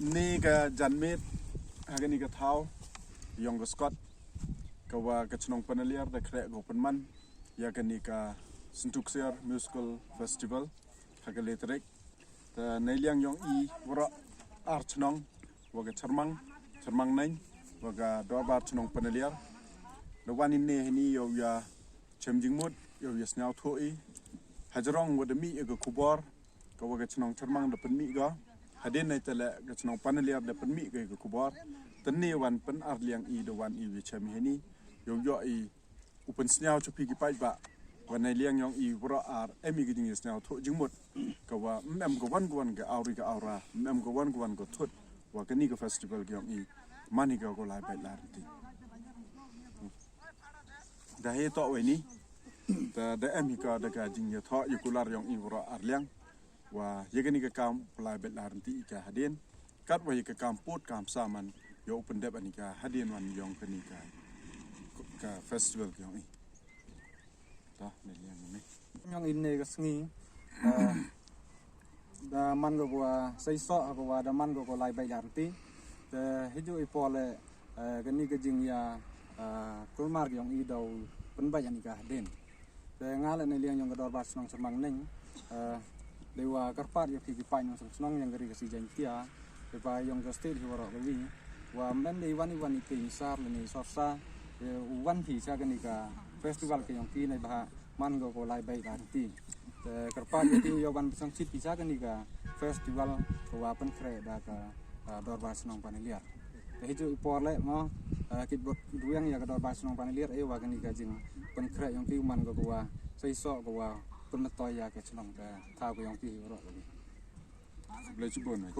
Ni ka janmit hagen ni ka thau yong ka Scott ka wa ka chnong panaliar da khre go panman ya ka ni ka Sintuksiar Musical Festival hagen letrek ta nailiang yong I wora ar chnong wa ka charmang nain wa ka dorbar chnong panaliar da wanin ne ni yo ya chemjingmut yo ya snau thoi hajarong wa da mi ga kubor ka wa ka chnong charmang da panmi ga hadin na tala ka chnong panaliar da panmi ga kubor tanni wan pan arliang I da wan I wi chami heni yo I upan snau chupi ki pai ba wan liang yong I wora ar emi gi ding snau tho jingmut ka wa mem go wan ga auri ga aura mem go wan go thot wa ka ni ga festival gi yong I mani ga go lai bai lar ti da he to we ni da emi ka da ga jing ya tho yu kular yong I wora arliang wa yegani ka kam lai bai lar ti ka hadin kat wa ka kam put kam saman yo open dep ani ka hadin wan yong ka ni ka festival gi yong I ne liang ni yang ini ke sengi da man go wa sai so go wa da man go lai bai darti te hiju ipole gani ke jing ya kulmar yang I dau pen bai ani ka den te ngale ne liang yang go dor bas nong semang ning dewa karpat yo ki pai nong senong yang gari ke si jang tia te pa yang go state hi waro wi wa men de wani ke sar ni sorsa wan thi sa gani ka festival ke yang ki nei ba man go lai bai ganti te karpa yo yo ban sang sit bisa kan ka festival ko wa pen kre da ka dor bas nong paneliar te hiju porle mo kit bot duang ya ka dor bas nong paneliar e wa kan ka jing pen kre yang ki man go wa sai so go wa pen toy ya ke chnong ka tha ko yang ki ro Boleh cuba nak.